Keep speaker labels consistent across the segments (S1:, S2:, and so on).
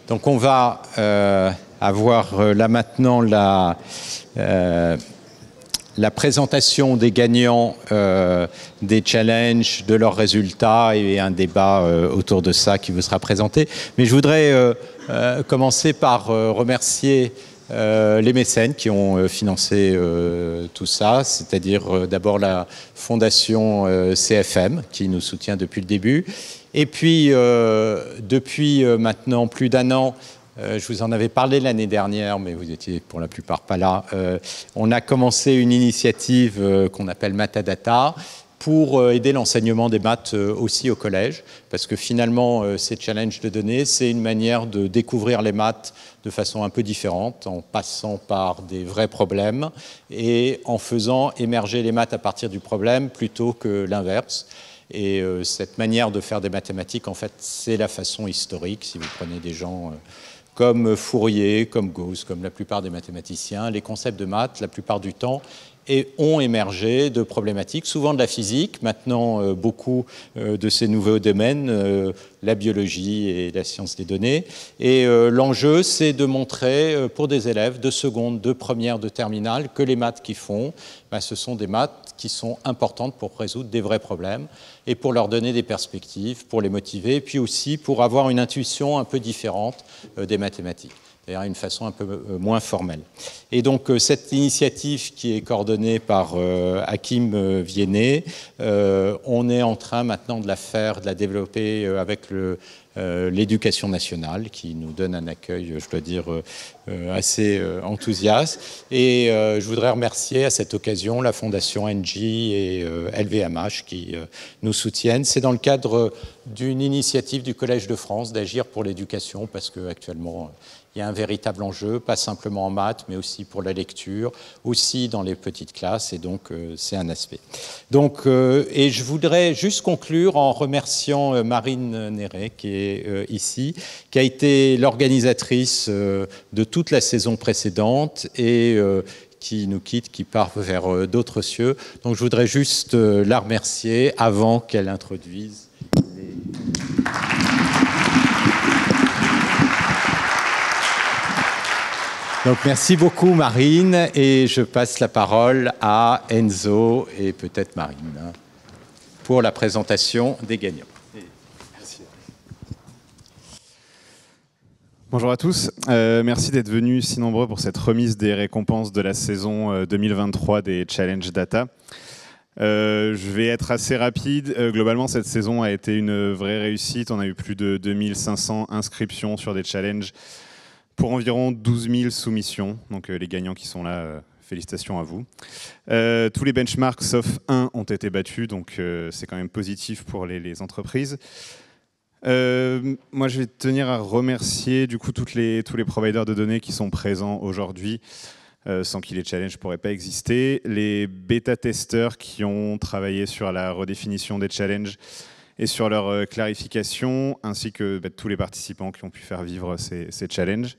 S1: Donc on va avoir là maintenant la présentation des gagnants des challenges, de leurs résultats et un débat autour de ça qui vous sera présenté. Mais je voudrais commencer par remercier les mécènes qui ont financé tout ça, c'est-à-dire d'abord la fondation CFM qui nous soutient depuis le début. Et puis, depuis maintenant plus d'un an, je vous en avais parlé l'année dernière, mais vous étiez pour la plupart pas là, on a commencé une initiative qu'on appelle Matadata pour aider l'enseignement des maths aussi au collège, parce que finalement, ces challenges de données, c'est une manière de découvrir les maths de façon un peu différente, en passant par des vrais problèmes et en faisant émerger les maths à partir du problème plutôt que l'inverse. Et cette manière de faire des mathématiques, en fait, c'est la façon historique. Si vous prenez des gens comme Fourier, comme Gauss, comme la plupart des mathématiciens, les concepts de maths, la plupart du temps, ont émergé de problématiques, souvent de la physique, maintenant beaucoup de ces nouveaux domaines, la biologie et la science des données. Et l'enjeu, c'est de montrer pour des élèves de seconde, de première, de terminale, que les maths qu'ils font, ce sont des maths qui sont importantes pour résoudre des vrais problèmes et pour leur donner des perspectives, pour les motiver, puis aussi pour avoir une intuition un peu différente des mathématiques. D'ailleurs, une façon un peu moins formelle. Et donc, cette initiative qui est coordonnée par Hakim Viennet, on est en train maintenant de la développer avec l'éducation nationale, qui nous donne un accueil, je dois dire, assez enthousiaste. Et je voudrais remercier à cette occasion la Fondation NJ et LVMH qui nous soutiennent. C'est dans le cadre d'une initiative du Collège de France d'agir pour l'éducation, parce qu'actuellement, il y a un véritable enjeu, pas simplement en maths, mais aussi pour la lecture, aussi dans les petites classes, et donc c'est un aspect. Donc, et je voudrais juste conclure en remerciant Marine Néret, qui est ici, qui a été l'organisatrice de toute la saison précédente et qui nous quitte, qui part vers d'autres cieux. Donc je voudrais juste la remercier avant qu'elle introduise les... Donc merci beaucoup Marine, et je passe la parole à Enzo et peut-être Marine pour la présentation des gagnants.
S2: Merci. Bonjour à tous, merci d'être venus si nombreux pour cette remise des récompenses de la saison 2023 des Challenge Data. Je vais être assez rapide. Globalement, cette saison a été une vraie réussite. On a eu plus de 2500 inscriptions sur des challenges pour environ 12 000 soumissions. Donc les gagnants qui sont là, félicitations à vous. Tous les benchmarks, sauf un, ont été battus, donc c'est quand même positif pour les entreprises. Moi, je vais tenir à remercier du coup tous les providers de données qui sont présents aujourd'hui, sans qui les challenges ne pourraient pas exister. Les bêta-testeurs qui ont travaillé sur la redéfinition des challenges et sur leur clarification, ainsi que tous les participants qui ont pu faire vivre ces challenges.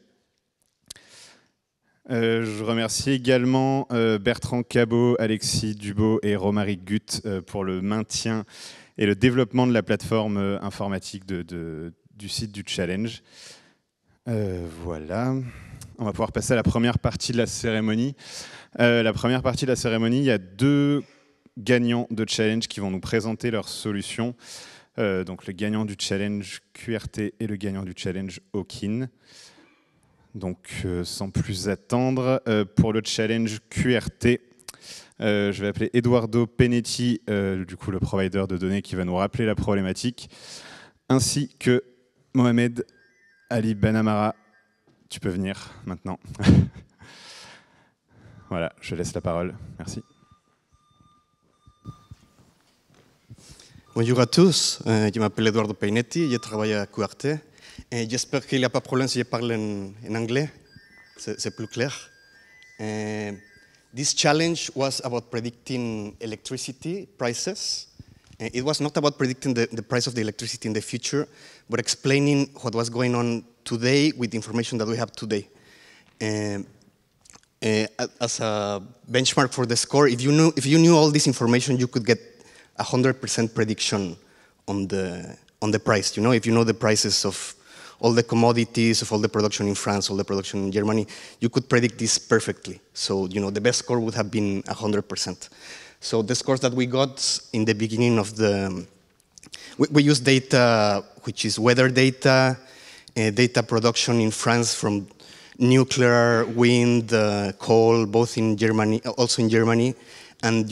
S2: Je remercie également Bertrand Cabot, Alexis Dubo et Romaric Gut pour le maintien et le développement de la plateforme informatique du site du challenge. Voilà. On va pouvoir passer à la première partie de la cérémonie. La première partie de la cérémonie, il y a deux gagnants de challenge qui vont nous présenter leurs solutions. Donc le gagnant du challenge QRT et le gagnant du challenge Hawkin. Donc sans plus attendre, pour le challenge QRT, je vais appeler Eduardo Penetti, du coup le provider de données qui va nous rappeler la problématique, ainsi que Mohamed Ali Benamara. Tu peux venir maintenant. Voilà, je laisse la parole. Merci.
S3: Bonjour à tous, je m'appelle Eduardo Peinetti, je travaille à QRT. Et j'espère qu'il n'y a pas de problème si je parle en anglais, c'est plus clair. This challenge was about predicting electricity prices. It was not about predicting the price of the electricity in the future, but explaining what was going on today with the information that we have today. As a benchmark for the score, if you knew all this information, you could get 100% prediction on the price. You know, if you know the prices of all the commodities of all the production in France, all the production in Germany, you could predict this perfectly. So, the best score would have been 100%. So the scores that we got in the beginning of we use data, which is weather data, data production in France from nuclear, wind, coal, both in Germany, also in Germany. And,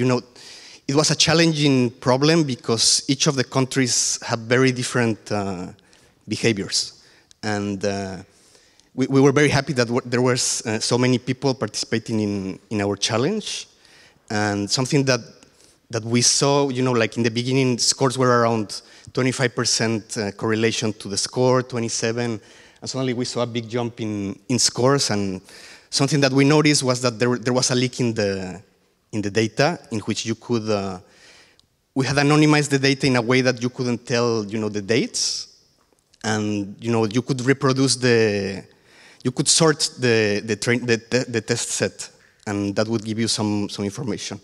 S3: it was a challenging problem because each of the countries have very different behaviors. And we were very happy that there were so many people participating in our challenge. And something that we saw, like in the beginning, scores were around 25% correlation to the score, 27, and suddenly we saw a big jump in scores. And something that we noticed was that there was a leak in the data, in which you could, we had anonymized the data in a way that you couldn't tell, the dates, and you could reproduce you could sort the test set, and that would give you some information.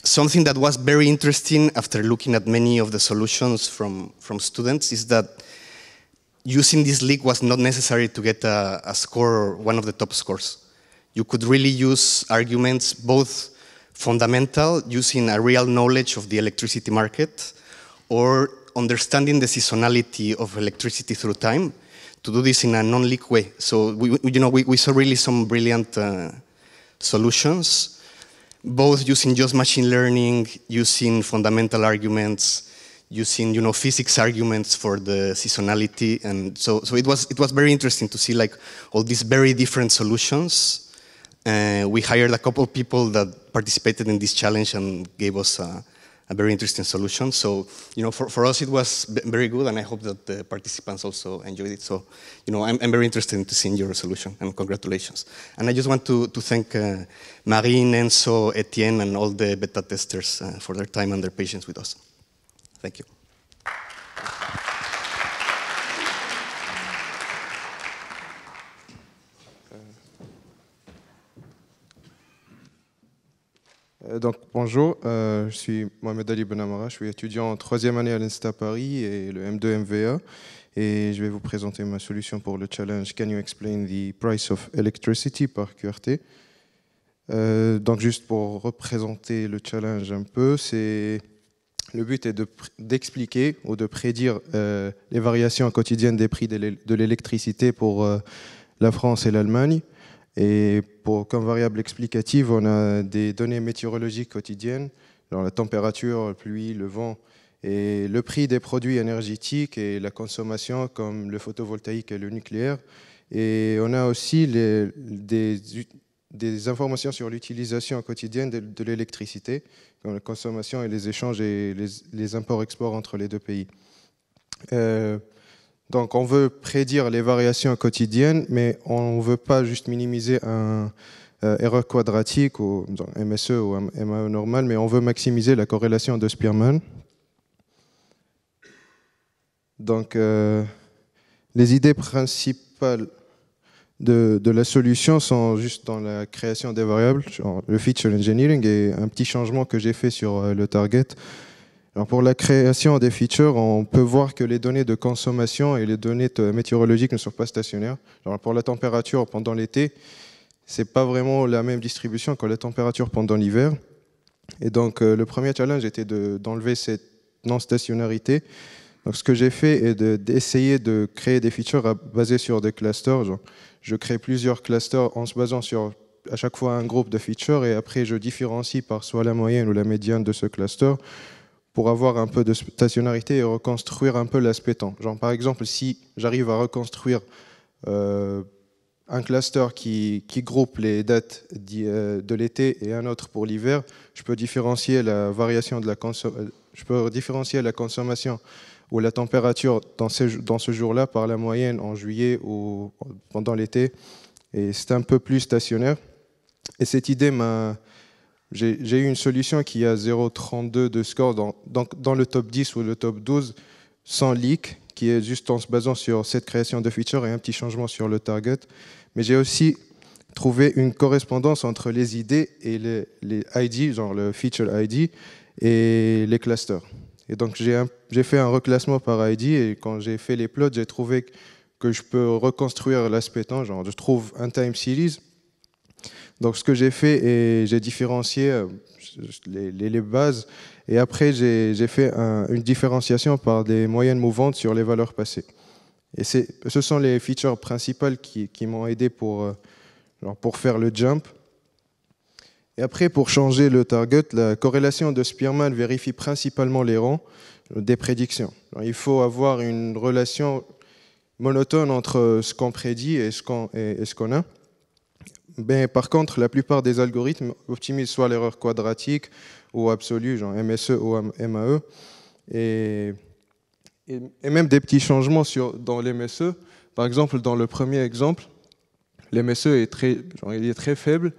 S3: Something that was very interesting after looking at many of the solutions from students is that using this leak was not necessary to get a score, one of the top scores. You could really use arguments, both fundamental, using a real knowledge of the electricity market, or understanding the seasonality of electricity through time, to do this in a non-leak way. So we saw really some brilliant solutions, both using just machine learning, using fundamental arguments, using physics arguments for the seasonality, and so it was very interesting to see like all these very different solutions. We hired a couple of people that participated in this challenge and gave us a very interesting solution. So for us it was very good, and I hope that the participants also enjoyed it. So I'm very interested in seeing your solution, and congratulations. And I just want to thank Marine, Enzo, Etienne, and all the beta testers for their time and their patience with us. Thank you.
S4: Donc, bonjour, je suis Mohamed Ali Benamara, je suis étudiant en 3e année à l'INSTA Paris et le M2 MVA, et je vais vous présenter ma solution pour le challenge Can you explain the price of electricity par QRT. Donc juste pour représenter le challenge un peu, le but est d'expliquer ou de prédire les variations quotidiennes des prix de l'électricité pour la France et l'Allemagne. Et comme variable explicative, on a des données météorologiques quotidiennes, genre la température, la pluie, le vent, et le prix des produits énergétiques et la consommation comme le photovoltaïque et le nucléaire. Et on a aussi des informations sur l'utilisation quotidienne de l'électricité, comme la consommation et les échanges et les imports-exports entre les deux pays. Donc on veut prédire les variations quotidiennes, mais on ne veut pas juste minimiser un erreur quadratique ou MSE ou MAE normal, mais on veut maximiser la corrélation de Spearman. Donc les idées principales de la solution sont juste dans la création des variables, genre le feature engineering, et un petit changement que j'ai fait sur le target. Alors pour la création des features, on peut voir que les données de consommation et les données météorologiques ne sont pas stationnaires. Alors pour la température pendant l'été, ce n'est pas vraiment la même distribution que la température pendant l'hiver. Et donc le premier challenge était d'enlever cette non-stationnarité. Donc ce que j'ai fait est d'essayer de créer des features basées sur des clusters. Genre, je crée plusieurs clusters en se basant sur à chaque fois un groupe de features, et après je différencie par soit la moyenne ou la médiane de ce cluster, pour avoir un peu de stationnarité et reconstruire un peu l'aspect temps. Genre, par exemple, si j'arrive à reconstruire un cluster qui groupe les dates de l'été et un autre pour l'hiver, je peux différencier la variation de la consommation ou la température dans ce jour-là par la moyenne en juillet ou pendant l'été, et c'est un peu plus stationnaire. Et cette idée j'ai eu une solution qui a 0,32 de score dans le top 10 ou le top 12 sans leak, qui est juste en se basant sur cette création de feature et un petit changement sur le target. Mais j'ai aussi trouvé une correspondance entre les idées et les ID, genre le feature ID, et les clusters. Et donc j'ai fait un reclassement par ID, et quand j'ai fait les plots, j'ai trouvé que je peux reconstruire l'aspect temps, genre je trouve un time series. Donc ce que j'ai fait, et j'ai différencié les bases, et après j'ai fait une différenciation par des moyennes mouvantes sur les valeurs passées. Et ce sont les features principales qui m'ont aidé pour faire le jump. Et après, pour changer le target, la corrélation de Spearman vérifie principalement les rangs des prédictions. Alors, il faut avoir une relation monotone entre ce qu'on prédit et ce qu'on a. Ben, par contre, la plupart des algorithmes optimisent soit l'erreur quadratique ou absolue, genre MSE ou MAE, et même des petits changements dans l'MSE. Par exemple, dans le premier exemple, l'MSE est très faible,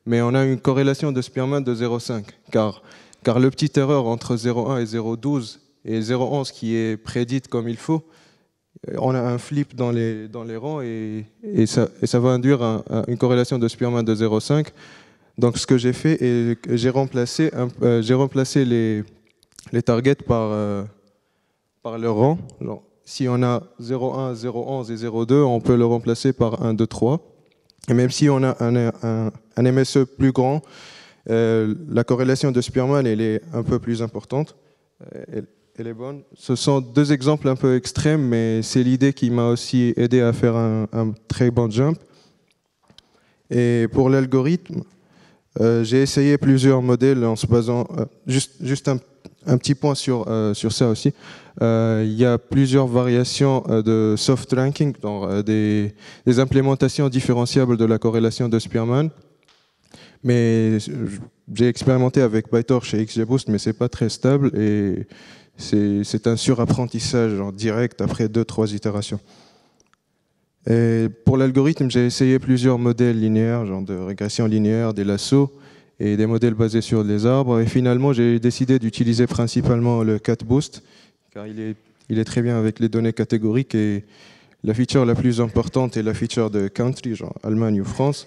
S4: mais on a une corrélation de Spearman de 0,5, car le petit erreur entre 0,1 et 0,12 et 0,11 qui est prédite comme il faut, on a un flip dans les rangs et ça va induire une corrélation de Spearman de 0,5. Donc ce que j'ai fait, j'ai remplacé les targets par le rang. Alors, si on a 0,1, 0,11 et 0,2, on peut le remplacer par 1, 2, 3. Et même si on a un MSE plus grand, la corrélation de Spearman elle est un peu plus importante. Elle est bonne. Ce sont deux exemples un peu extrêmes, mais c'est l'idée qui m'a aussi aidé à faire un très bon jump. Et pour l'algorithme, j'ai essayé plusieurs modèles en se basant... juste un petit point sur ça aussi. Il y a plusieurs variations de soft ranking, dans des implémentations différenciables de la corrélation de Spearman. Mais j'ai expérimenté avec PyTorch et XGBoost, mais c'est pas très stable et c'est un surapprentissage direct après 2-3 itérations. Et pour l'algorithme, j'ai essayé plusieurs modèles linéaires, genre de régression linéaire, des lassos et des modèles basés sur les arbres. Et finalement, j'ai décidé d'utiliser principalement le CatBoost, car il est très bien avec les données catégoriques et la feature la plus importante est la feature de country, genre Allemagne ou France.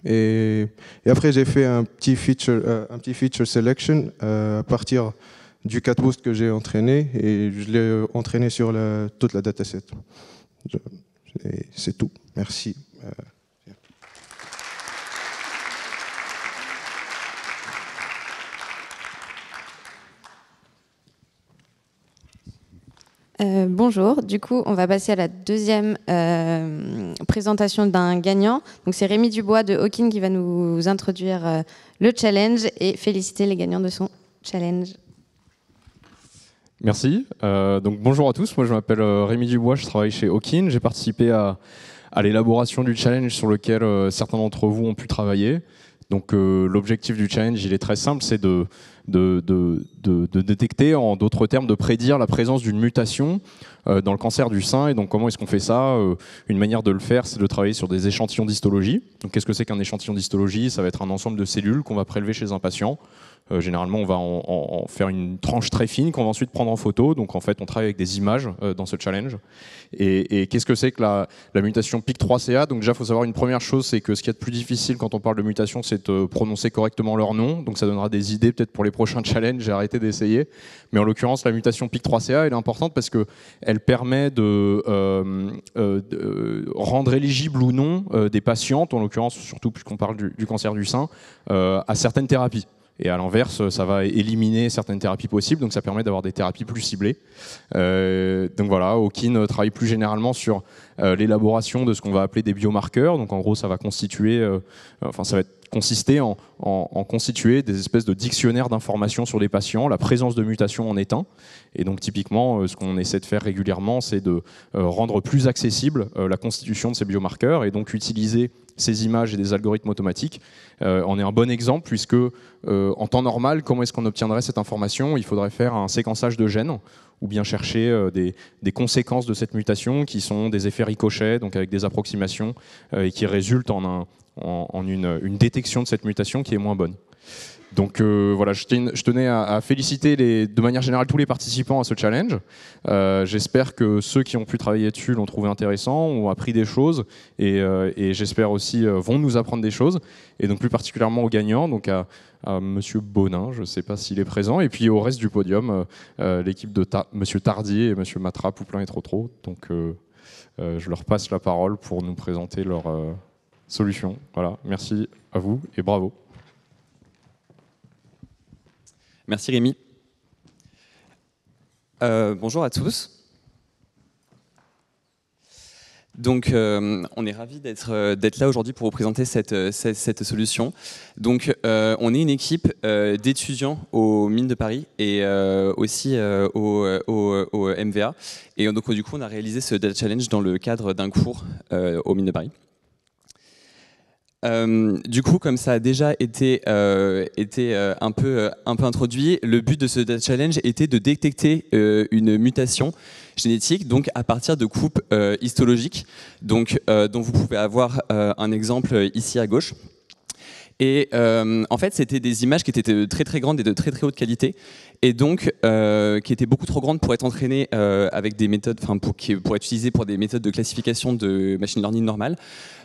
S4: Et après, j'ai fait un petit feature selection à partir du CatBoost que j'ai entraîné et je l'ai entraîné sur toute la dataset. C'est tout. Merci.
S5: Bonjour, du coup on va passer à la deuxième présentation d'un gagnant. Donc c'est Rémi Dubois de Hawkin qui va nous introduire le challenge et féliciter les gagnants de son challenge.
S6: Merci. Donc bonjour à tous, moi je m'appelle Rémi Dubois, je travaille chez Hawkin. J'ai participé à l'élaboration du challenge sur lequel certains d'entre vous ont pu travailler. Donc l'objectif du challenge, il est très simple, c'est de détecter, en d'autres termes, de prédire la présence d'une mutation dans le cancer du sein. Et donc comment est-ce qu'on fait ça? Une manière de le faire, c'est de travailler sur des échantillons d'histologie. Donc qu'est-ce que c'est qu'un échantillon d'histologie? Ça va être un ensemble de cellules qu'on va prélever chez un patient. Généralement, on va en faire une tranche très fine qu'on va ensuite prendre en photo. Donc en fait, on travaille avec des images dans ce challenge. Et qu'est-ce que c'est que la mutation PIK3CA? Donc déjà, il faut savoir une première chose, c'est que ce qu'il y a de plus difficile quand on parle de mutation, c'est de prononcer correctement leur nom. Donc ça donnera des idées peut-être pour les prochains challenges. J'ai arrêté d'essayer. Mais en l'occurrence, la mutation PIK3CA, elle est importante parce qu'elle permet de rendre éligibles ou non des patientes, en l'occurrence, surtout puisqu'on parle du cancer du sein, à certaines thérapies. Et à l'inverse, ça va éliminer certaines thérapies possibles, donc ça permet d'avoir des thérapies plus ciblées. Donc voilà, Hawkin travaille plus généralement sur l'élaboration de ce qu'on va appeler des biomarqueurs. Donc en gros, ça va consister en constituer des espèces de dictionnaires d'informations sur des patients. La présence de mutations en est un. Et donc typiquement, ce qu'on essaie de faire régulièrement, c'est de rendre plus accessible la constitution de ces biomarqueurs et donc utiliser ces images et des algorithmes automatiques en est un bon exemple puisque en temps normal, comment est-ce qu'on obtiendrait cette information? Il faudrait faire un séquençage de gènes ou bien chercher des conséquences de cette mutation qui sont des effets ricochets, donc avec des approximations et qui résultent en une détection de cette mutation qui est moins bonne. Donc voilà, je tenais à féliciter de manière générale tous les participants à ce challenge. J'espère que ceux qui ont pu travailler dessus l'ont trouvé intéressant, ont appris des choses et j'espère aussi vont nous apprendre des choses. Et donc plus particulièrement aux gagnants, donc à Monsieur Bonin, je ne sais pas s'il est présent, et puis au reste du podium, l'équipe de Monsieur Tardier et Monsieur Matra, Pouplin et Trop. Donc je leur passe la parole pour nous présenter leur solution. Voilà, merci à vous et bravo.
S7: Merci Rémi. Bonjour à tous. Donc, on est ravis d'être là aujourd'hui pour vous présenter cette solution. Donc, on est une équipe d'étudiants aux Mines de Paris et aussi au MVA. Et donc, du coup, on a réalisé ce Data Challenge dans le cadre d'un cours aux Mines de Paris. Du coup, comme ça a déjà été un peu introduit, le but de ce Data Challenge était de détecter une mutation génétique, donc à partir de coupes histologiques, donc, dont vous pouvez avoir un exemple ici à gauche. Et en fait, c'était des images qui étaient très très grandes et de très très haute qualité, et donc qui étaient beaucoup trop grandes pour être entraînées avec des méthodes, enfin pour être utilisées pour des méthodes de classification de machine learning normales.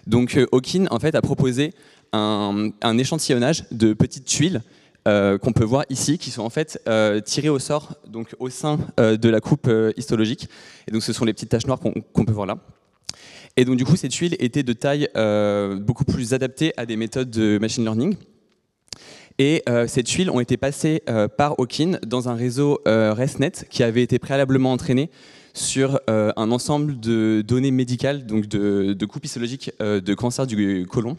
S7: Donc Hawkin en fait a proposé un échantillonnage de petites tuiles qu'on peut voir ici, qui sont en fait tirées au sort, donc au sein de la coupe histologique. Et donc ce sont les petites taches noires qu'on peut voir là. Et donc du coup, ces tuiles étaient de taille beaucoup plus adaptée à des méthodes de machine learning. Et ces tuiles ont été passées par Hawkin dans un réseau ResNet qui avait été préalablement entraîné sur un ensemble de données médicales, donc de coupes histologiques de cancer du côlon.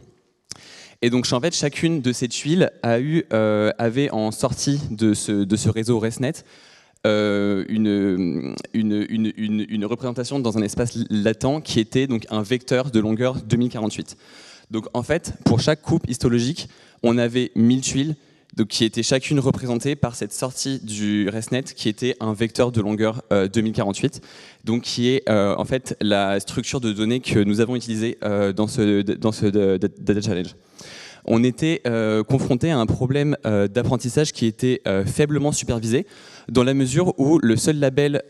S7: Et donc en fait, chacune de ces tuiles avait en sortie de ce réseau ResNet une représentation dans un espace latent qui était donc un vecteur de longueur 2048. Donc en fait, pour chaque coupe histologique, on avait 1000 tuiles donc, qui étaient chacune représentées par cette sortie du ResNet qui était un vecteur de longueur 2048, donc qui est en fait la structure de données que nous avons utilisée dans ce Data Challenge. On était confronté à un problème d'apprentissage qui était faiblement supervisé, dans la mesure où le seul label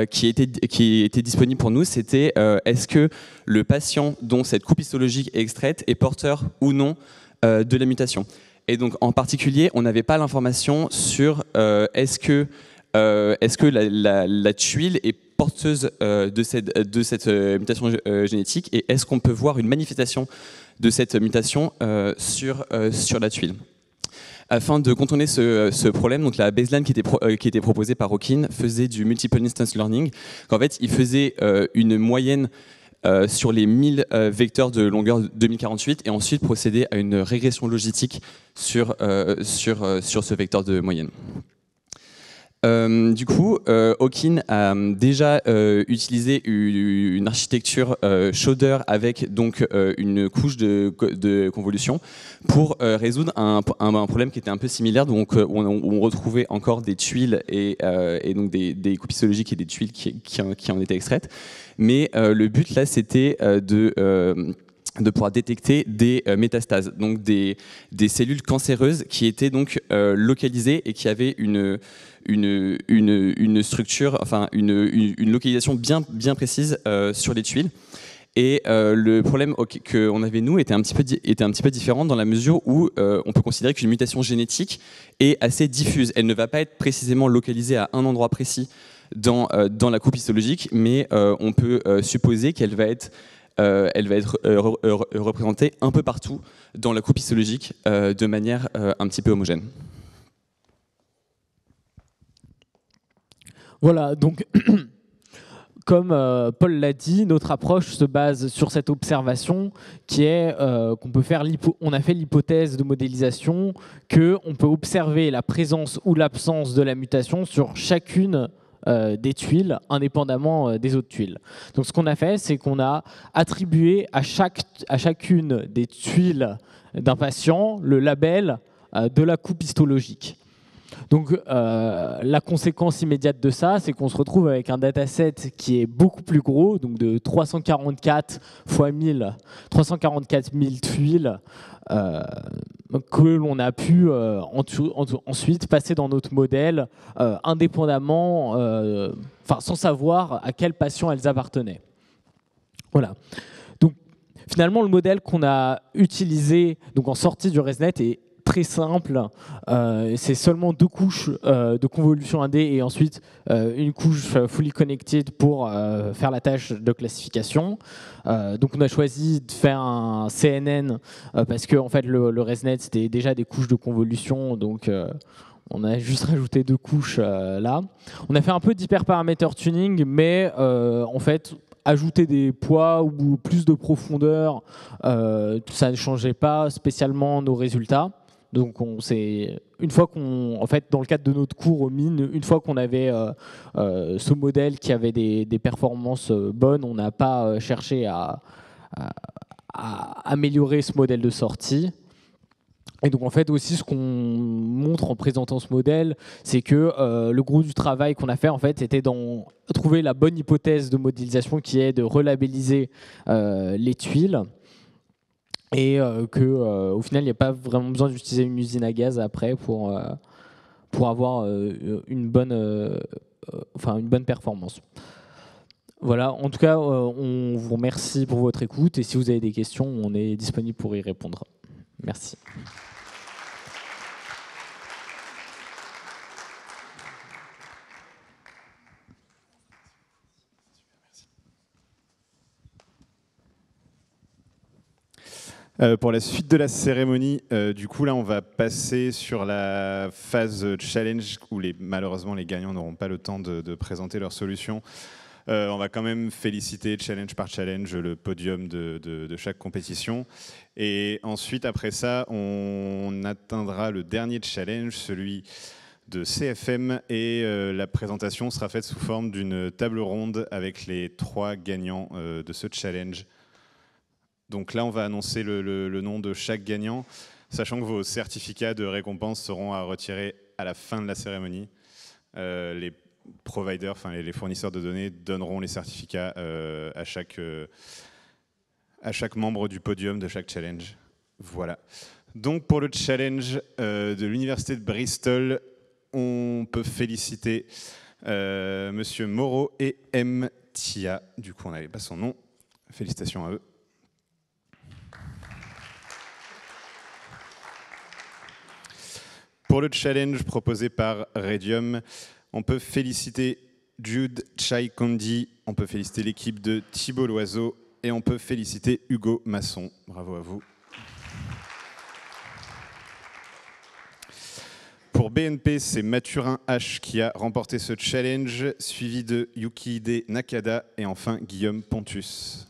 S7: qui était disponible pour nous, c'était est-ce que le patient dont cette coupe histologique est extraite est porteur ou non de la mutation. Et donc en particulier, on n'avait pas l'information sur est-ce que la tuile est porteuse de cette mutation génétique, et est-ce qu'on peut voir une manifestation de cette mutation sur la tuile. Afin de contourner ce problème, donc la baseline qui était proposée par Hawkin faisait du multiple instance learning. En fait, il faisait une moyenne sur les 1000 vecteurs de longueur 2048 et ensuite procédait à une régression logistique sur ce vecteur de moyenne. Du coup, Hawkin a déjà utilisé une architecture shader avec donc une couche de convolution pour résoudre un problème qui était un peu similaire. Donc, on retrouvait encore des tuiles et donc des coupes histologiques et des tuiles qui en étaient extraites. Mais le but là, c'était de pouvoir détecter des métastases, donc des cellules cancéreuses qui étaient donc localisées et qui avaient une structure, enfin une localisation bien précise sur les tuiles. Et le problème qu'on avait nous était un petit peu différent dans la mesure où on peut considérer qu'une mutation génétique est assez diffuse. Elle ne va pas être précisément localisée à un endroit précis dans la coupe histologique, mais on peut supposer qu'elle va être représentée un peu partout dans la coupe histologique de manière un petit peu homogène.
S8: Voilà, donc comme Paul l'a dit, notre approche se base sur cette observation qui est qu'on peut faire on a fait l'hypothèse de modélisation qu'on peut observer la présence ou l'absence de la mutation sur chacune des tuiles, indépendamment des autres tuiles. Donc ce qu'on a fait, c'est qu'on a attribué à chacune des tuiles d'un patient le label de la coupe histologique. Donc la conséquence immédiate de ça, c'est qu'on se retrouve avec un dataset qui est beaucoup plus gros, donc de 344 fois 1000, 344 000 tuiles que l'on a pu ensuite passer dans notre modèle indépendamment, sans savoir à quel patient elles appartenaient. Voilà. Donc finalement, le modèle qu'on a utilisé donc en sortie du ResNet est très simple. C'est seulement 2 couches de convolution 1D et ensuite une couche fully connected pour faire la tâche de classification. Donc on a choisi de faire un CNN parce que en fait, le ResNet, c'était déjà des couches de convolution. Donc on a juste rajouté 2 couches là. On a fait un peu d'hyperparamètre tuning, mais en fait, ajouter des poids ou plus de profondeur, ça ne changeait pas spécialement nos résultats. Donc une fois en fait, dans le cadre de notre cours au MIN, une fois qu'on avait ce modèle qui avait des performances bonnes, on n'a pas cherché à améliorer ce modèle de sortie. Et donc en fait aussi ce qu'on montre en présentant ce modèle, c'est que le gros du travail qu'on a fait en fait, c'était dans trouver la bonne hypothèse de modélisation qui est de relabelliser les tuiles et qu'au final il n'y a pas vraiment besoin d'utiliser une usine à gaz après pour avoir une bonne performance. Voilà, en tout cas on vous remercie pour votre écoute et si vous avez des questions, on est disponible pour y répondre. Merci.
S2: Pour la suite de la cérémonie, du coup là on va passer sur la phase challenge où malheureusement les gagnants n'auront pas le temps de présenter leurs solutions. On va quand même féliciter challenge par challenge le podium de chaque compétition. Et ensuite après ça on atteindra le dernier challenge, celui de CFM, et la présentation sera faite sous forme d'une table ronde avec les 3 gagnants de ce challenge. Donc là, on va annoncer le nom de chaque gagnant, sachant que vos certificats de récompense seront à retirer à la fin de la cérémonie. Les providers, enfin les fournisseurs de données, donneront les certificats à chaque membre du podium de chaque challenge. Voilà. Donc pour le challenge de l'Université de Bristol, on peut féliciter Monsieur Moreau et M. Tia. Du coup, on n'avait pas son nom. Félicitations à eux. Pour le challenge proposé par Radium, on peut féliciter Jude Chai-Kondi, on peut féliciter l'équipe de Thibault Loiseau et on peut féliciter Hugo Masson. Bravo à vous. Pour BNP, c'est Mathurin H qui a remporté ce challenge, suivi de Yukihide Nakada et enfin Guillaume Pontus.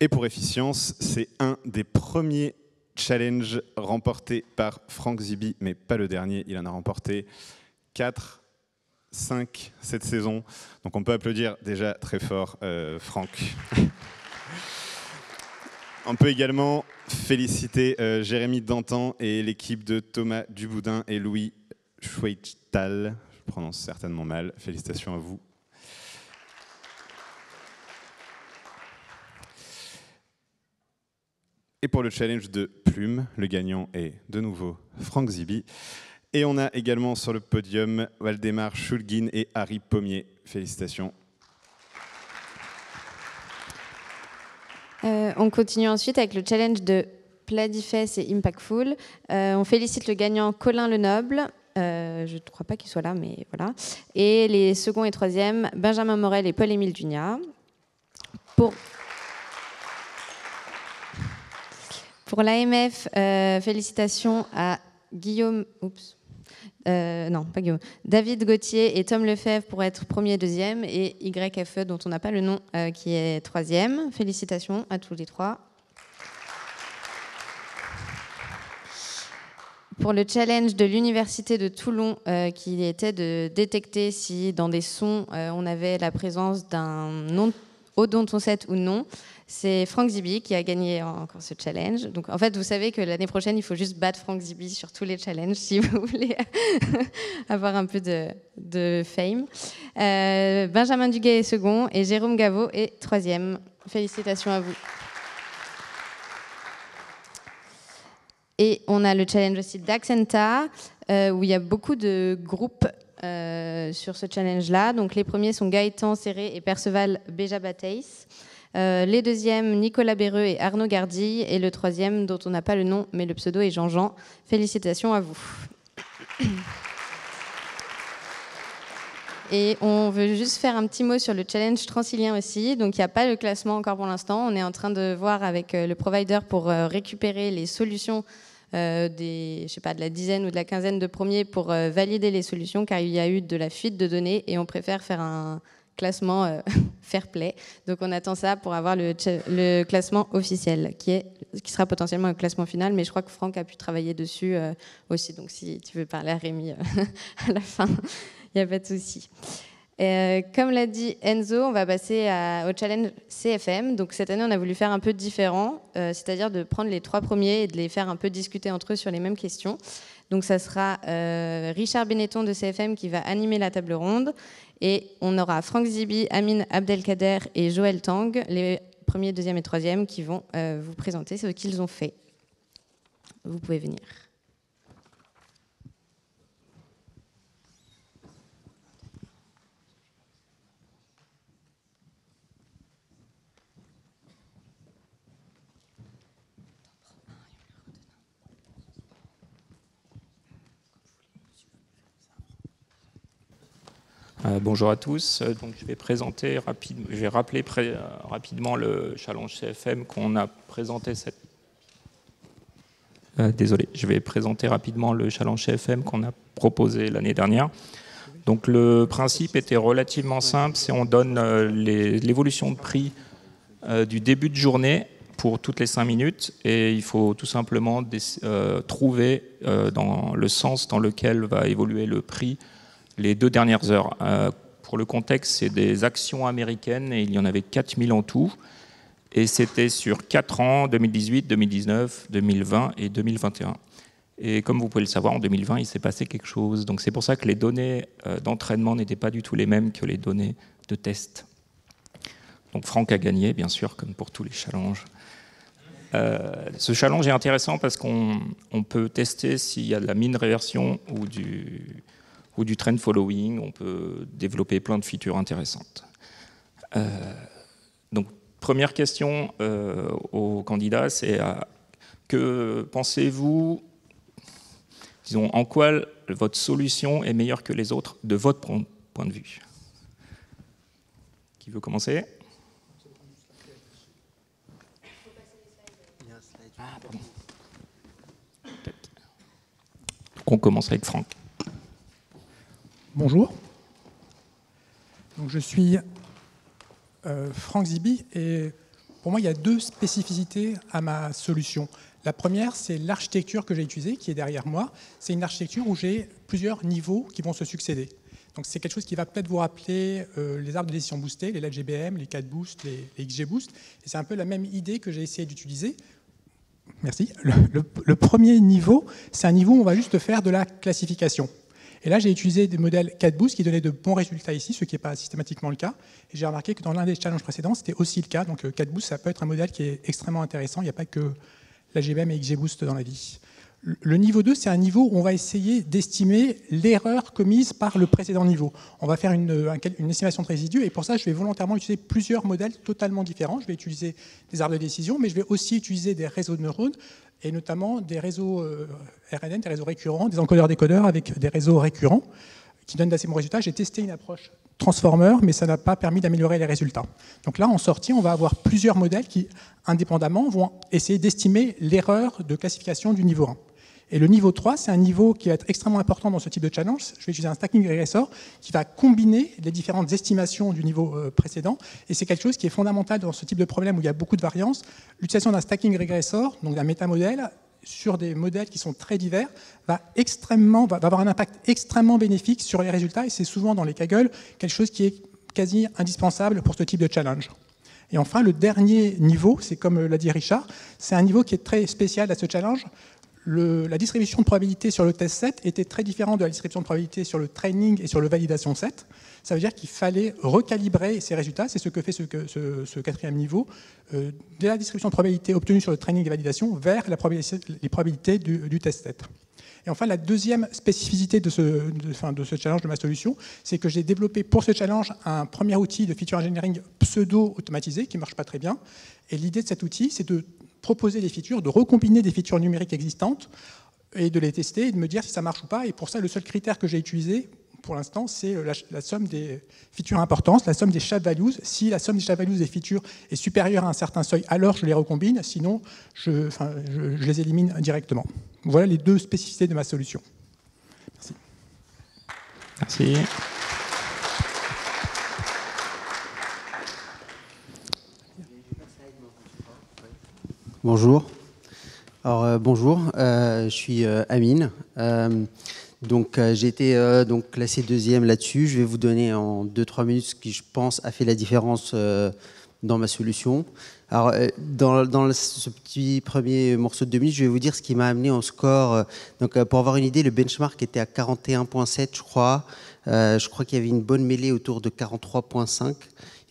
S2: Et pour Efficience, c'est un des premiers challenges remportés par Franck Zibi, mais pas le dernier, il en a remporté 4, 5 cette saison. Donc on peut applaudir déjà très fort Franck. On peut également féliciter Jérémy Dantan et l'équipe de Thomas Duboudin et Louis Schweital. Je prononce certainement mal. Félicitations à vous. Et pour le challenge de Plume, le gagnant est de nouveau Franck Zibi. Et on a également sur le podium Waldemar Schulgin et Harry Pommier. Félicitations.
S5: On continue ensuite avec le challenge de Pladifest et Impactful. On félicite le gagnant Colin Lenoble. Je ne crois pas qu'il soit là, mais voilà. Et les seconds et troisièmes, Benjamin Morel et Paul-Émile Dunia. Pour l'AMF, félicitations à Guillaume... non, pas Guillaume. David Gauthier et Tom Lefebvre pour être premier et deuxième, et YFE, dont on n'a pas le nom, qui est troisième. Félicitations à tous les 3. Pour le challenge de l'Université de Toulon, qui était de détecter si dans des sons, on avait la présence d'un odontoncète ou non, c'est Franck Zibi qui a gagné encore ce challenge. Donc en fait, vous savez que l'année prochaine, il faut juste battre Franck Zibi sur tous les challenges si vous voulez avoir un peu de fame. Benjamin Duguay est second et Jérôme Gaveau est troisième. Félicitations à vous. Et on a le challenge aussi d'Accenta, où il y a beaucoup de groupes sur ce challenge-là. Donc les premiers sont Gaëtan Serré et Perceval Béja-Bataïs. Les deuxièmes, Nicolas Béreux et Arnaud Gardille. Et le troisième, dont on n'a pas le nom, mais le pseudo est Jean-Jean. Félicitations à vous. Et on veut juste faire un petit mot sur le challenge transilien aussi. Donc, il n'y a pas le classement encore pour l'instant. On est en train de voir avec le provider pour récupérer les solutions de la dizaine ou de la quinzaine de premiers pour valider les solutions, car il y a eu de la fuite de données et on préfère faire un classement fair play. Donc, on attend ça pour avoir le classement officiel, qui sera potentiellement un classement final. Mais je crois que Franck a pu travailler dessus aussi. Donc, si tu veux parler à Rémi à la fin, il n'y a pas de souci. Comme l'a dit Enzo, on va passer au challenge CFM. Donc cette année, on a voulu faire un peu différent, c'est-à-dire de prendre les 3 premiers et de les faire un peu discuter entre eux sur les mêmes questions. Donc ça sera Richard Benetton de CFM qui va animer la table ronde. Et on aura Franck Zibi, Amine Abdelkader et Joël Tang, les premiers, deuxièmes et troisièmes, qui vont vous présenter ce qu'ils ont fait. Vous pouvez venir.
S9: Bonjour à tous. Donc, je vais rappeler rapidement le challenge CFM qu'on a présenté je vais présenter rapidement le challenge CFM qu'on a proposé l'année dernière. Donc le principe était relativement simple, c'est on donne l'évolution de prix du début de journée pour toutes les 5 minutes et il faut tout simplement trouver dans le sens dans lequel va évoluer le prix les 2 dernières heures. Pour le contexte, c'est des actions américaines et il y en avait 4000 en tout. Et c'était sur 4 ans, 2018, 2019, 2020 et 2021. Et comme vous pouvez le savoir, en 2020, il s'est passé quelque chose. Donc c'est pour ça que les données d'entraînement n'étaient pas du tout les mêmes que les données de test. Donc Franck a gagné, bien sûr, comme pour tous les challenges. Ce challenge est intéressant parce qu'on peut tester s'il y a de la mean réversion ou du trend following. On peut développer plein de features intéressantes. Donc, première question aux candidats, c'est que pensez-vous, disons, en quoi votre solution est meilleure que les autres de votre point de vue? Qui veut commencer? Pardon. On commence avec Franck.
S10: Bonjour. Donc, je suis Franck Zibi et pour moi, il y a 2 spécificités à ma solution. La première, c'est l'architecture que j'ai utilisée, qui est derrière moi. C'est une architecture où j'ai plusieurs niveaux qui vont se succéder. Donc, c'est quelque chose qui va peut-être vous rappeler les arbres de décision boostés, les LGBM, les CatBoost, les XGBoost. Et c'est un peu la même idée que j'ai essayé d'utiliser. Merci. Le premier niveau, c'est un niveau où on va juste faire de la classification. Et là, j'ai utilisé des modèles CatBoost qui donnaient de bons résultats ici, ce qui n'est pas systématiquement le cas. Et j'ai remarqué que dans l'un des challenges précédents, c'était aussi le cas. Donc CatBoost, ça peut être un modèle qui est extrêmement intéressant. Il n'y a pas que l'AGBM et XGBoost dans la vie. Le niveau 2, c'est un niveau où on va essayer d'estimer l'erreur commise par le précédent niveau. On va faire une estimation de résidus et pour ça, je vais volontairement utiliser plusieurs modèles totalement différents. Je vais utiliser des arbres de décision, mais je vais aussi utiliser des réseaux de neurones et notamment des réseaux RNN, des réseaux récurrents, des encodeurs-décodeurs avec des réseaux récurrents qui donnent d'assez bons résultats. J'ai testé une approche transformer, mais ça n'a pas permis d'améliorer les résultats. Donc là, en sortie, on va avoir plusieurs modèles qui, indépendamment, vont essayer d'estimer l'erreur de classification du niveau 1. Et le niveau 3, c'est un niveau qui va être extrêmement important dans ce type de challenge. Je vais utiliser un stacking regressor qui va combiner les différentes estimations du niveau précédent. Et c'est quelque chose qui est fondamental dans ce type de problème où il y a beaucoup de variance. L'utilisation d'un stacking regressor, donc d'un métamodèle, sur des modèles qui sont très divers, va avoir un impact extrêmement bénéfique sur les résultats. Et c'est souvent dans les Kaggle quelque chose qui est quasi indispensable pour ce type de challenge. Et enfin, le dernier niveau, c'est comme l'a dit Richard, c'est un niveau qui est très spécial à ce challenge. La distribution de probabilité sur le test set était très différente de la distribution de probabilité sur le training et sur le validation set. Ça veut dire qu'il fallait recalibrer ces résultats. C'est ce que fait ce quatrième niveau, de la distribution de probabilité obtenue sur le training et validation vers les probabilités du test set. Et enfin, la deuxième spécificité de ce challenge, de ma solution, c'est que j'ai développé pour ce challenge un premier outil de feature engineering pseudo-automatisé qui ne marche pas très bien. Et l'idée de cet outil, c'est de proposer des features, de recombiner des features numériques existantes et de les tester et de me dire si ça marche ou pas. Et pour ça, le seul critère que j'ai utilisé pour l'instant, c'est la somme des features importantes, la somme des shape values. Si la somme des shape values des features est supérieure à un certain seuil, alors je les recombine, sinon je les élimine directement. Voilà les deux spécificités de ma solution. Merci.
S9: Merci.
S11: Bonjour. Alors bonjour, je suis Amine. Donc j'ai été classé deuxième là-dessus. Je vais vous donner en 2-3 minutes ce qui, je pense, a fait la différence dans ma solution. Alors dans ce petit premier morceau de 2 minutes, je vais vous dire ce qui m'a amené en score. Donc pour avoir une idée, le benchmark était à 41.7, je crois. Je crois qu'il y avait une bonne mêlée autour de 43.5.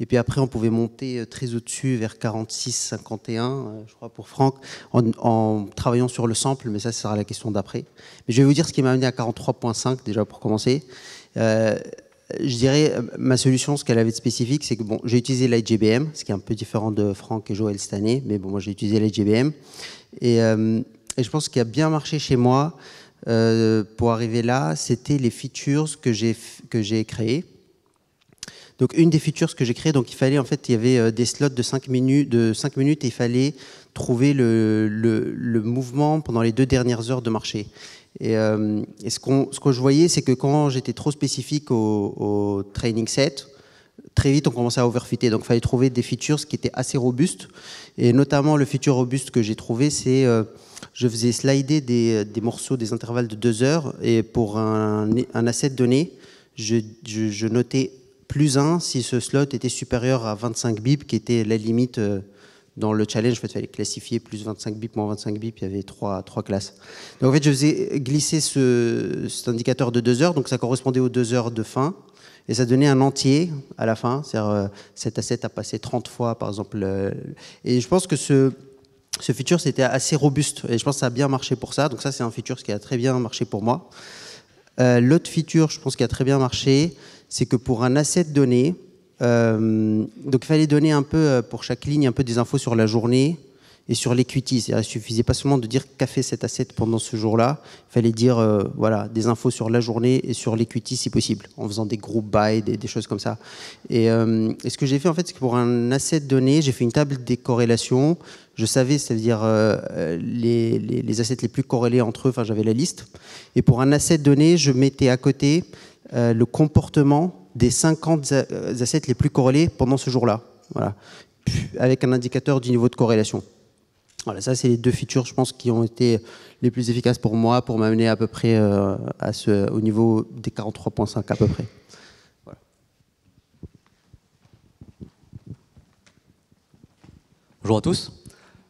S11: Et puis après, on pouvait monter très au-dessus vers 46, 51, je crois, pour Franck, en travaillant sur le sample, mais ça sera la question d'après. Mais je vais vous dire ce qui m'a amené à 43.5, déjà pour commencer. Je dirais, ma solution, ce qu'elle avait de spécifique, c'est que bon, j'ai utilisé l'IGBM, ce qui est un peu différent de Franck et Joël cette année, mais bon, moi j'ai utilisé l'IGBM. Et je pense qu'il a bien marché chez moi pour arriver là, c'était les features que j'ai créées. Donc une des features que j'ai créées, donc il y avait des slots de 5 minutes et il fallait trouver le mouvement pendant les 2 dernières heures de marché. Et ce que je voyais, c'est que quand j'étais trop spécifique au training set, très vite on commençait à overfitter. Donc il fallait trouver des features qui étaient assez robustes. Et notamment le feature robuste que j'ai trouvé, c'est je faisais slider des morceaux, des intervalles de 2 heures, et pour un asset donné, je notais +1 si ce slot était supérieur à 25 bips, qui était la limite dans le challenge. En fait, il fallait classifier plus 25 bips, moins 25 bips, il y avait 3 classes. Donc en fait, je faisais glisser cet indicateur de 2 heures, donc ça correspondait aux 2 heures de fin, et ça donnait un entier à la fin, c'est-à-dire cet asset a passé 30 fois, par exemple. Et je pense que ce feature, c'était assez robuste, et je pense que ça a bien marché pour ça. Donc ça, c'est un feature qui a très bien marché pour moi. L'autre feature, je pense, qui a très bien marché, c'est que pour un asset donné, donc il fallait donner un peu, pour chaque ligne, un peu des infos sur la journée et sur l'equity. Il ne suffisait pas seulement de dire qu'a fait cet asset pendant ce jour-là, il fallait dire voilà, des infos sur la journée et sur l'equity si possible, en faisant des group buy, des choses comme ça. Et ce que j'ai fait, en fait, c'est que pour un asset donné, j'ai fait une table des corrélations. Je savais, c'est-à-dire les assets les plus corrélés entre eux, enfin j'avais la liste. Et pour un asset donné, je mettais à côté le comportement des 50 assets les plus corrélés pendant ce jour-là, voilà, avec un indicateur du niveau de corrélation. Voilà, ça c'est les 2 features, je pense, qui ont été les plus efficaces pour moi, pour m'amener à peu près au niveau des 43.5 à peu près. Voilà.
S12: Bonjour à tous.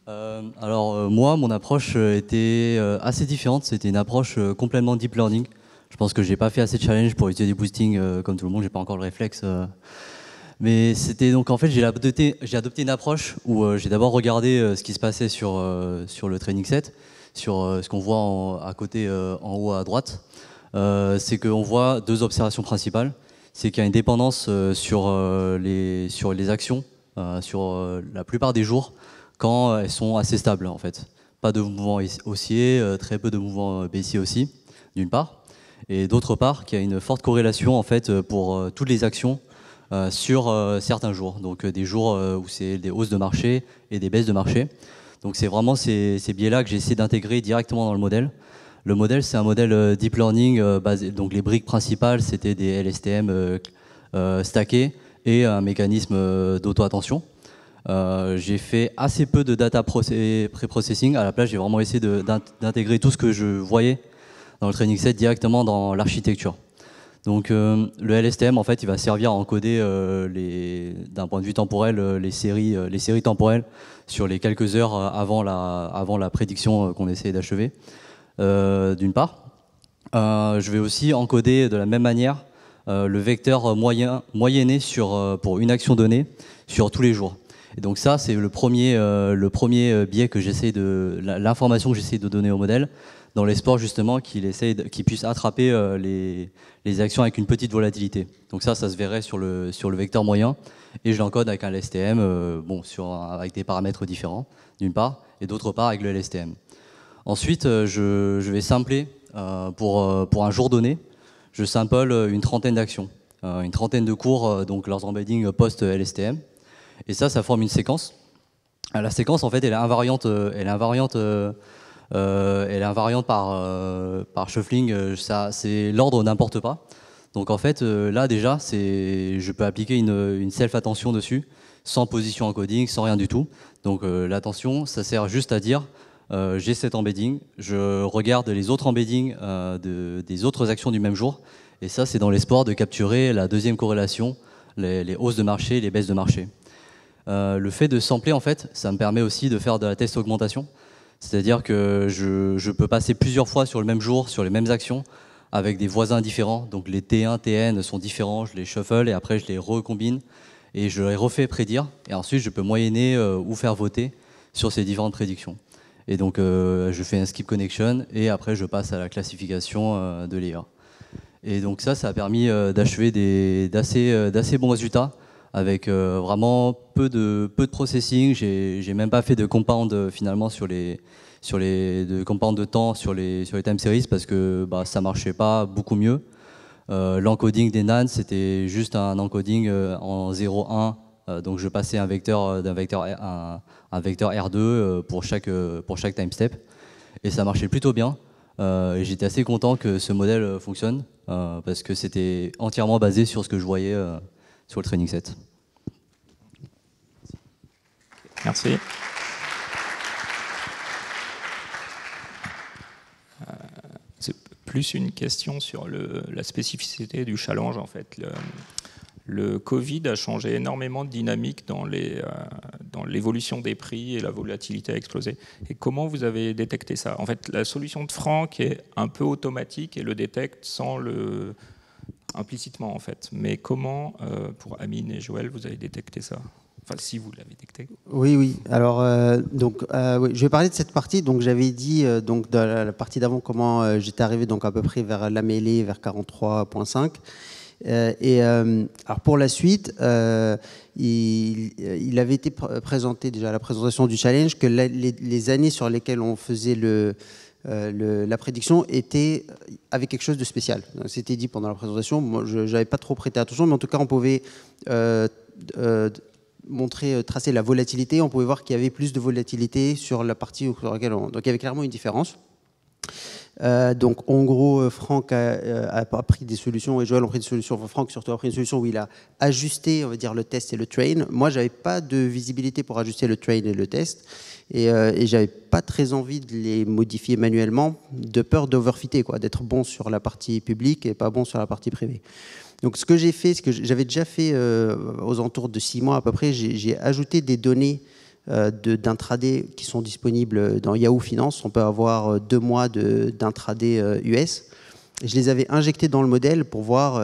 S12: Moi, mon approche était assez différente. C'était une approche complètement deep learning. Je pense que j'ai pas fait assez de challenge pour utiliser du boosting comme tout le monde. J'ai pas encore le réflexe. Mais c'était donc en fait j'ai adopté une approche où j'ai d'abord regardé ce qui se passait sur le training set, sur ce qu'on voit à côté en haut à droite. C'est qu'on voit 2 observations principales. C'est qu'il y a une dépendance sur les actions sur la plupart des jours quand elles sont assez stables en fait. Pas de mouvements haussiers, très peu de mouvements baissiers aussi, d'une part. Et d'autre part, qu'il y a une forte corrélation en fait pour toutes les actions sur certains jours. Donc des jours où c'est des hausses de marché et des baisses de marché. Donc c'est vraiment ces biais-là que j'ai essayé d'intégrer directement dans le modèle. Le modèle, c'est un modèle deep learning basé. Donc les briques principales, c'était des LSTM stackés et un mécanisme d'auto-attention. J'ai fait assez peu de data pré-processing. À la place, j'ai vraiment essayé d'intégrer tout ce que je voyais dans le training set directement dans l'architecture. Donc le LSTM, en fait, il va servir à encoder d'un point de vue temporel les séries temporelles sur les quelques heures avant la prédiction qu'on essaie d'achever, d'une part. Je vais aussi encoder de la même manière le vecteur moyenné pour une action donnée sur tous les jours. Et donc ça, c'est le premier biais que l'information que j'essaie de donner au modèle. dans l'espoir justement qu'il puisse attraper les actions avec une petite volatilité. Donc ça se verrait sur le vecteur moyen, et je l'encode avec un LSTM, avec des paramètres différents, d'une part, et d'autre part avec le LSTM. Ensuite, je vais sampler pour un jour donné, je sample une trentaine d'actions, une trentaine de cours, donc leurs embeddings post-LSTM, et ça forme une séquence. La séquence, en fait, elle est invariante par shuffling, l'ordre n'importe pas. Donc en fait, là déjà, je peux appliquer une self-attention dessus, sans position encoding, sans rien du tout. Donc l'attention, ça sert juste à dire, j'ai cet embedding, je regarde les autres embeddings des autres actions du même jour, et ça c'est dans l'espoir de capturer la deuxième corrélation, les hausses de marché, les baisses de marché. Le fait de sampler, en fait, ça me permet aussi de faire de la test augmentation. C'est-à-dire que je peux passer plusieurs fois sur le même jour, sur les mêmes actions, avec des voisins différents. Donc les T1, TN sont différents, je les shuffle et après je les recombine et je les refais prédire. Et ensuite, je peux moyenner ou faire voter sur ces différentes prédictions. Et donc, je fais un skip connection et après, je passe à la classification de layer. Et donc ça a permis d'achever d'assez bons résultats avec vraiment peu de processing. J'ai même pas fait de compound finalement de compound de temps sur les time series parce que ça marchait pas beaucoup mieux. L'encoding des NAND, c'était juste un encoding en 0,1, donc je passais un vecteur R2 pour chaque time step, et ça marchait plutôt bien. Et j'étais assez content que ce modèle fonctionne parce que c'était entièrement basé sur ce que je voyais sur le training set.
S9: Merci. C'est plus une question sur la spécificité du challenge en fait. Le Covid a changé énormément de dynamique dans l'évolution des prix et la volatilité a explosé. Et comment vous avez détecté ça? En fait, la solution de Franck est un peu automatique et le détecte implicitement en fait. Mais comment, pour Amine et Joël, vous avez détecté ça? Enfin, si vous l'avez détecté.
S11: Oui. Alors, oui, je vais parler de cette partie. Donc, j'avais dit donc dans la partie d'avant comment j'étais arrivé donc à peu près vers la mêlée, vers 43.5. Alors pour la suite, il avait été présenté déjà à la présentation du challenge que les années sur lesquelles on faisait la prédiction avait quelque chose de spécial. C'était dit pendant la présentation. Moi, je n'avais pas trop prêté attention, mais en tout cas, on pouvait tracer la volatilité. On pouvait voir qu'il y avait plus de volatilité sur la partie sur laquelle donc il y avait clairement une différence. Donc en gros, Franck a pris des solutions et Joël a pris des solutions. Enfin, Franck surtout a pris une solution où il a ajusté, on va dire, le test et le train. Moi, j'avais pas de visibilité pour ajuster le train et le test, et j'avais pas très envie de les modifier manuellement, de peur d'overfitter, d'être bon sur la partie publique et pas bon sur la partie privée. Donc ce que j'ai fait, ce que j'avais déjà fait aux alentours de 6 mois à peu près, j'ai ajouté des données d'intraday qui sont disponibles dans Yahoo Finance. On peut avoir 2 mois d'intraday US. Et je les avais injectés dans le modèle pour voir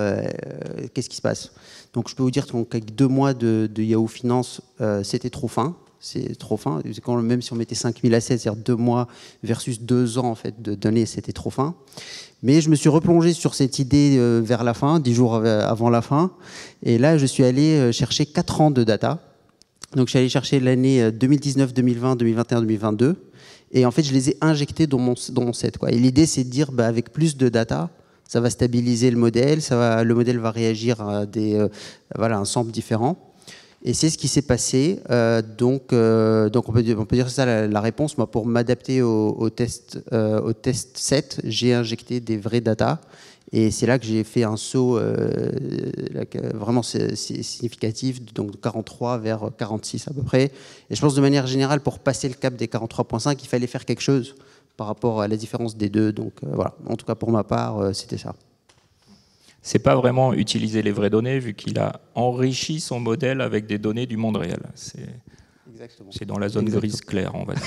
S11: qu'est-ce qui se passe. Donc je peux vous dire qu'avec 2 mois de Yahoo Finance, c'était trop fin. C'est trop fin. Même si on mettait 5000 assets, c'est-à-dire 2 mois versus 2 ans en fait, de données, c'était trop fin. Mais je me suis replongé sur cette idée vers la fin, 10 jours avant la fin. Et là, je suis allé chercher 4 ans de data. Donc, je suis allé chercher l'année 2019, 2020, 2021, 2022. Et en fait, je les ai injectés dans mon set. Et l'idée, c'est de dire, avec plus de data, ça va stabiliser le modèle, le modèle va réagir à un sample différent. Et c'est ce qui s'est passé. Donc on peut dire ça la réponse. Moi, pour m'adapter au test set, j'ai injecté des vraies data. Et c'est là que j'ai fait un saut vraiment significatif, donc de 43 vers 46 à peu près. Et je pense de manière générale, pour passer le cap des 43.5, il fallait faire quelque chose par rapport à la différence des deux. Donc voilà, en tout cas pour ma part, c'était ça.
S9: C'est pas vraiment utiliser les vraies données, vu qu'il a enrichi son modèle avec des données du monde réel. C'est dans la zone grise claire, on va dire.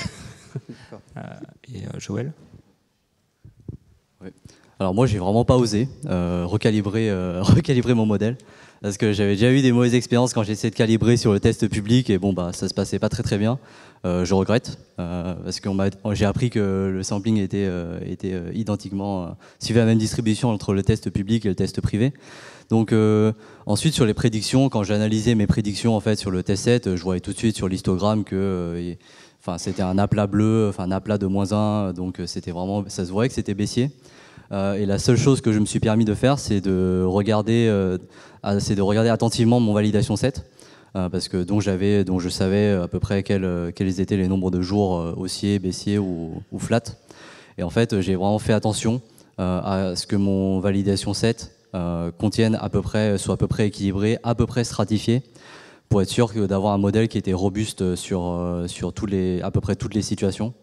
S9: Et Joël?
S12: Oui. Alors moi, j'ai vraiment pas osé recalibrer mon modèle. Parce que j'avais déjà eu des mauvaises expériences quand j'essayais de calibrer sur le test public et bon, bah, ça se passait pas très très bien. Je regrette parce que j'ai appris que le sampling était identiquement suivait la même distribution entre le test public et le test privé. Donc ensuite sur les prédictions, quand j'ai analysé mes prédictions en fait sur le test set, je voyais tout de suite sur l'histogramme que c'était un aplat bleu, enfin un aplat de -1, donc c'était vraiment, ça se voyait que c'était baissier. Et la seule chose que je me suis permis de faire, c'est de regarder attentivement mon validation set, parce que donc je savais à peu près quels étaient les nombres de jours haussiers, baissiers ou flat. Et en fait, j'ai vraiment fait attention à ce que mon validation set contienne soit à peu près équilibré, à peu près stratifié, pour être sûr d'avoir un modèle qui était robuste sur à peu près toutes les situations.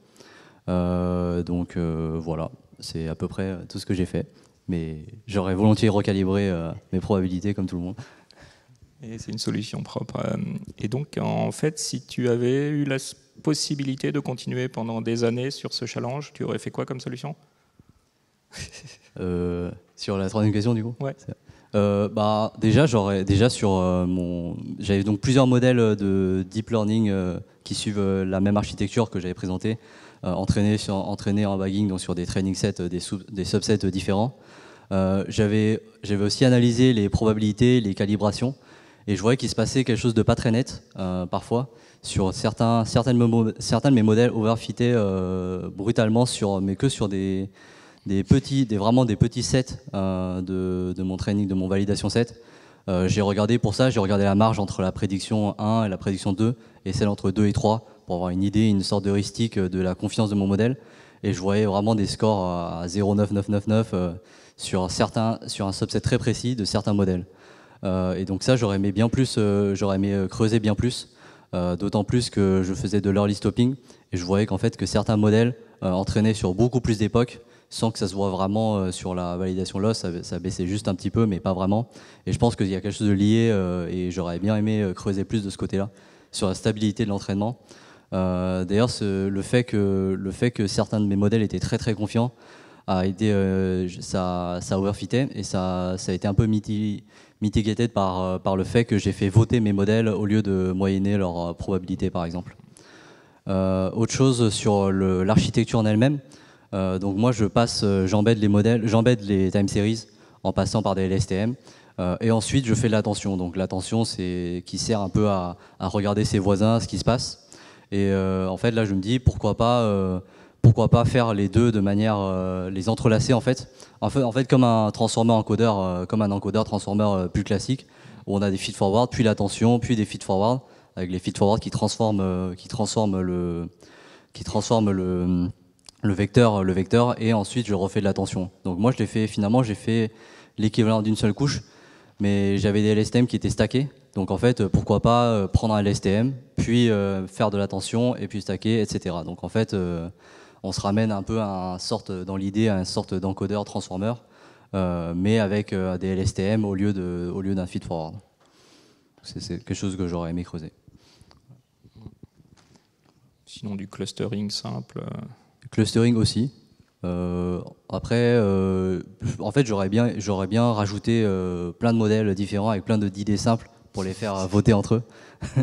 S12: Voilà. C'est à peu près tout ce que j'ai fait. Mais j'aurais volontiers recalibré mes probabilités comme tout le monde.
S9: Et c'est une solution propre. Et donc, en fait, si tu avais eu la possibilité de continuer pendant des années sur ce challenge, tu aurais fait quoi comme solution?
S12: Sur la troisième question, du coup?
S9: Ouais.
S12: J'avais donc plusieurs modèles de deep learning qui suivent la même architecture que j'avais présentée. Entraîné en bagging, donc sur des training sets, des subsets différents. J'avais aussi analysé les probabilités, les calibrations, et je voyais qu'il se passait quelque chose de pas très net parfois sur certains de mes modèles overfittaient brutalement mais que sur vraiment des petits sets de mon training, de mon validation set. J'ai regardé la marge entre la prédiction 1 et la prédiction 2 et celle entre 2 et 3 pour avoir une idée, une sorte d'heuristique de la confiance de mon modèle. Et je voyais vraiment des scores à 0,9999 sur un subset très précis de certains modèles. Et donc ça, j'aurais aimé creuser bien plus, d'autant plus que je faisais de l'early stopping et je voyais qu'en fait que certains modèles entraînaient sur beaucoup plus d'époques sans que ça se voit vraiment sur la validation loss, ça baissait juste un petit peu, mais pas vraiment. Et je pense qu'il y a quelque chose de lié, et j'aurais bien aimé creuser plus de ce côté-là, sur la stabilité de l'entraînement. D'ailleurs, le fait que certains de mes modèles étaient très très confiants a aidé, ça overfitait, et ça a été un peu mitigated par le fait que j'ai fait voter mes modèles au lieu de moyenner leur probabilité, par exemple. Autre chose sur l'architecture en elle-même. Donc moi j'embed les time series en passant par des LSTM et ensuite je fais de l'attention. Donc l'attention c'est qui sert un peu à regarder ses voisins, ce qui se passe. Et en fait là je me dis pourquoi pas faire les deux de manière les entrelacer en fait comme un transformer encodeur, comme un encodeur transformer plus classique où on a des feed forward puis l'attention puis des feed forward avec les feed forward qui transforment le vecteur et ensuite je refais de l'attention. Donc moi j'ai fait l'équivalent d'une seule couche, mais j'avais des LSTM qui étaient stackés. Donc en fait pourquoi pas prendre un LSTM, puis faire de l'attention et puis stacker, etc. Donc en fait on se ramène un peu à une sorte d'encodeur transformer, mais avec des LSTM au lieu d'un feed forward. C'est quelque chose que j'aurais aimé creuser.
S9: Sinon du clustering simple.
S12: Clustering aussi. Après, en fait, j'aurais bien rajouté plein de modèles différents avec plein d'idées simples pour les faire voter entre eux.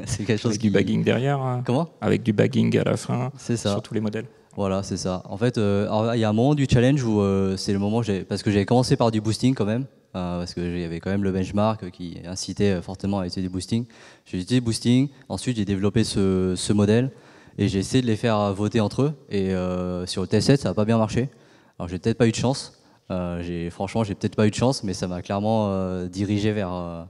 S12: C'est quelque chose
S9: avec du bagging derrière.
S12: Comment ?
S9: Avec du bagging à la fin.
S12: C'est ça.
S9: Sur tous les modèles.
S12: Voilà, c'est ça. En fait, il y a un moment du challenge où c'est le moment parce que j'avais commencé par du boosting quand même, parce qu'il y avait quand même le benchmark qui incitait fortement à utiliser du boosting. J'ai utilisé du boosting. Ensuite, j'ai développé ce modèle. Et j'ai essayé de les faire voter entre eux. Et sur le test set, ça n'a pas bien marché. Alors j'ai peut-être pas eu de chance. Franchement, j'ai peut-être pas eu de chance, mais ça m'a clairement dirigé vers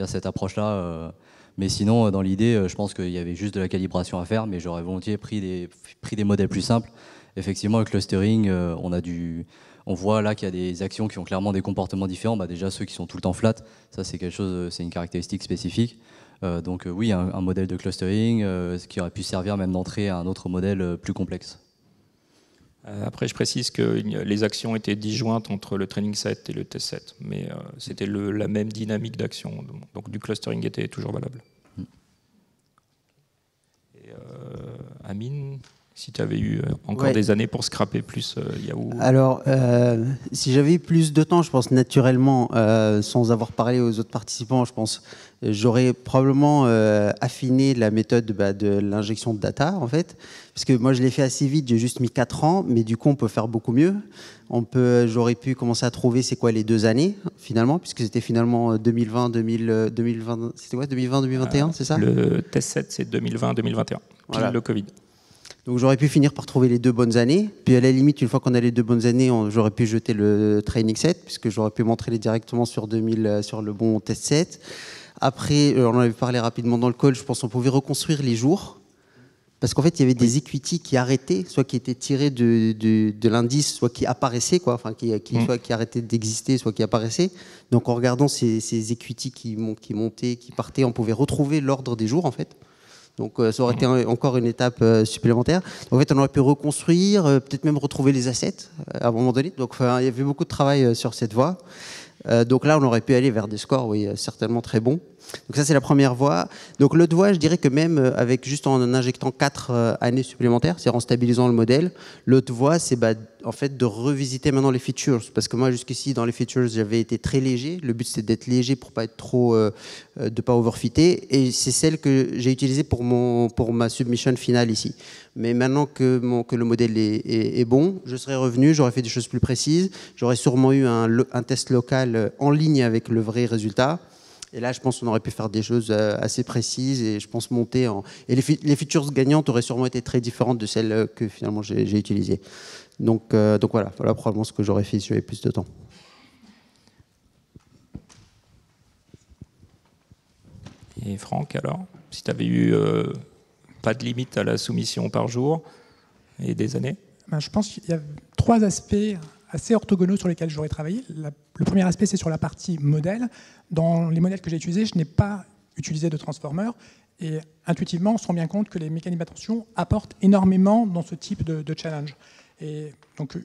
S12: cette approche-là. Mais sinon, dans l'idée, je pense qu'il y avait juste de la calibration à faire, mais j'aurais volontiers pris des modèles plus simples. Effectivement, le clustering, on voit là qu'il y a des actions qui ont clairement des comportements différents. Déjà, ceux qui sont tout le temps flat, ça c'est une caractéristique spécifique. Donc oui, un modèle de clustering, ce qui aurait pu servir même d'entrée à un autre modèle plus complexe.
S9: Après, je précise que les actions étaient disjointes entre le training set et le test set, mais c'était la même dynamique d'action. Donc du clustering était toujours valable. Et Amine, Si tu avais eu encore des années pour scraper plus Yahoo.
S11: Alors, si j'avais eu plus de temps, je pense naturellement, sans avoir parlé aux autres participants, je pense j'aurais probablement affiné la méthode de l'injection de data, en fait. Parce que moi, je l'ai fait assez vite, j'ai juste mis 4 ans, mais du coup, on peut faire beaucoup mieux. J'aurais pu commencer à trouver c'est quoi les 2 années, finalement, puisque c'était finalement 2020, c'était quoi, 2020-2021, c'est ça?
S9: Le test 7, c'est 2020-2021,
S11: voilà.
S9: Le Covid.
S11: Donc j'aurais pu finir par trouver les 2 bonnes années. Puis à la limite, une fois qu'on a les 2 bonnes années, j'aurais pu jeter le training set, puisque j'aurais pu m'entraîner directement sur le bon test set. Après, on en avait parlé rapidement dans le call, je pense qu'on pouvait reconstruire les jours. Parce qu'en fait, il y avait des equity qui arrêtaient, soit qui étaient tirés de l'indice, soit qui apparaissaient, quoi, enfin, soit qui arrêtaient d'exister, soit qui apparaissaient. Donc en regardant ces equity qui montaient, qui partaient, on pouvait retrouver l'ordre des jours, en fait. Donc ça aurait été encore une étape supplémentaire. En fait, on aurait pu reconstruire, peut-être même retrouver les assets à un moment donné. Donc il y avait beaucoup de travail sur cette voie. Donc là, on aurait pu aller vers des scores, oui, certainement très bons. Donc ça, c'est la première voie. Donc l'autre voie, je dirais que même avec juste en injectant 4 années supplémentaires, c'est-à-dire en stabilisant le modèle, l'autre voie, c'est en fait de revisiter maintenant les features. Parce que moi, jusqu'ici, dans les features, j'avais été très léger. Le but, c'était d'être léger pour pas être trop, de pas overfitter. Et c'est celle que j'ai utilisée pour ma submission finale ici. Mais maintenant que le modèle est bon, je serais revenu, j'aurais fait des choses plus précises. J'aurais sûrement eu un test local en ligne avec le vrai résultat. Et là, je pense qu'on aurait pu faire des choses assez précises et je pense monter en... Et les features gagnantes auraient sûrement été très différentes de celles que finalement j'ai utilisées. Donc voilà probablement ce que j'aurais fait si j'avais plus de temps.
S9: Et Franck, alors, si tu avais eu pas de limite à la soumission par jour et des années?
S10: Je pense qu'il y a 3 aspects assez orthogonaux sur lesquels j'aurais travaillé. Le premier aspect, c'est sur la partie modèle. Dans les modèles que j'ai utilisés, je n'ai pas utilisé de transformer. Et intuitivement, on se rend bien compte que les mécanismes d'attention apportent énormément dans ce type de challenge. Et donc,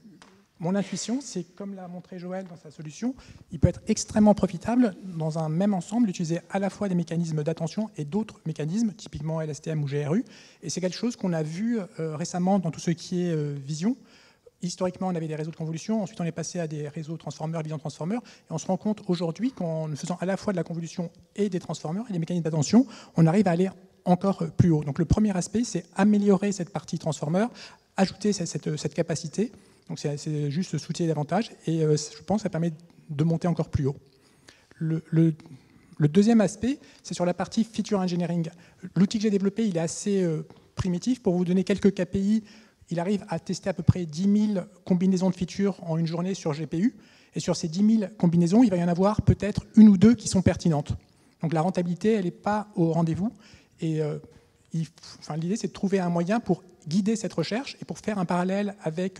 S10: mon intuition, c'est comme l'a montré Joël dans sa solution, il peut être extrêmement profitable dans un même ensemble d'utiliser à la fois des mécanismes d'attention et d'autres mécanismes, typiquement LSTM ou GRU. Et c'est quelque chose qu'on a vu récemment dans tout ce qui est vision. Historiquement, on avait des réseaux de convolution, ensuite on est passé à des réseaux transformeurs, vision transformeurs, et on se rend compte aujourd'hui qu'en faisant à la fois de la convolution et des transformeurs et des mécanismes d'attention, on arrive à aller encore plus haut. Donc le premier aspect, c'est améliorer cette partie transformeur, ajouter cette capacité, donc c'est juste s'outiller davantage, et je pense que ça permet de monter encore plus haut. Le deuxième aspect, c'est sur la partie feature engineering. L'outil que j'ai développé, il est assez primitif. Pour vous donner quelques KPI, il arrive à tester à peu près 10 000 combinaisons de features en une journée sur GPU. Et sur ces 10 000 combinaisons, il va y en avoir peut-être 1 ou 2 qui sont pertinentes. Donc la rentabilité, elle n'est pas au rendez-vous. Et l'idée, c'est de trouver un moyen pour guider cette recherche et pour faire un parallèle avec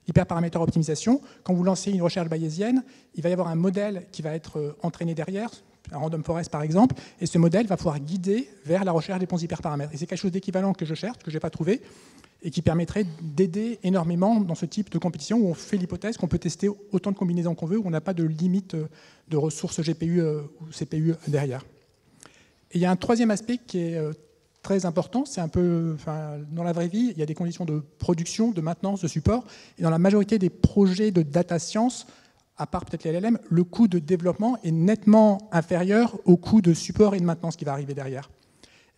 S10: l'hyperparamètre optimisation. Quand vous lancez une recherche bayésienne, il va y avoir un modèle qui va être entraîné derrière, un random forest par exemple, et ce modèle va pouvoir guider vers la recherche des bons hyperparamètres. Et c'est quelque chose d'équivalent que je cherche, que je n'ai pas trouvé, et qui permettrait d'aider énormément dans ce type de compétition où on fait l'hypothèse qu'on peut tester autant de combinaisons qu'on veut, où on n'a pas de limite de ressources GPU ou CPU derrière. Et il y a un troisième aspect qui est très important, c'est un peu, dans la vraie vie, il y a des conditions de production, de maintenance, de support, et dans la majorité des projets de data science, à part peut-être les LLM, le coût de développement est nettement inférieur au coût de support et de maintenance qui va arriver derrière.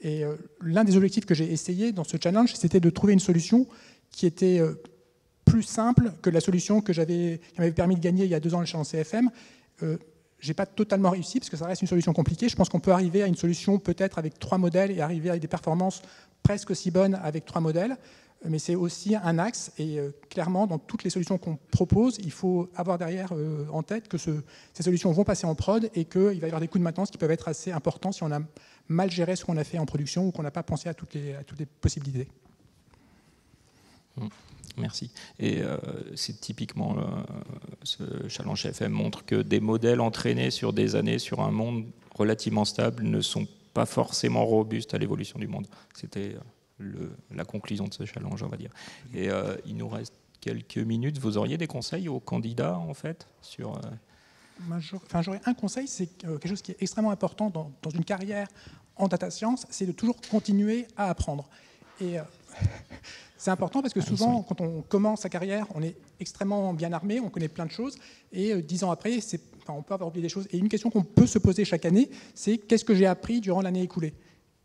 S10: Et l'un des objectifs que j'ai essayé dans ce challenge, c'était de trouver une solution qui était plus simple que la solution qui m'avait permis de gagner il y a 2 ans le challenge CFM. Je n'ai pas totalement réussi parce que ça reste une solution compliquée. Je pense qu'on peut arriver à une solution peut-être avec 3 modèles et arriver à des performances presque aussi bonnes avec 3 modèles. Mais c'est aussi un axe et clairement, dans toutes les solutions qu'on propose, il faut avoir derrière en tête que ces solutions vont passer en prod et qu'il va y avoir des coûts de maintenance qui peuvent être assez importants si on a mal géré ce qu'on a fait en production ou qu'on n'a pas pensé à toutes les possibilités.
S9: Merci. Et c'est typiquement, ce challenge FM montre que des modèles entraînés sur des années, sur un monde relativement stable, ne sont pas forcément robustes à l'évolution du monde. C'était la conclusion de ce challenge, on va dire. Et il nous reste quelques minutes. Vous auriez des conseils aux candidats, en fait, sur...
S10: J'aurais un conseil, c'est quelque chose qui est extrêmement important dans une carrière en data science, c'est de toujours continuer à apprendre. Et C'est important parce que souvent, quand on commence sa carrière, on est extrêmement bien armé, on connaît plein de choses, et 10 ans après, on peut avoir oublié des choses. Et une question qu'on peut se poser chaque année, c'est qu'est-ce que j'ai appris durant l'année écoulée?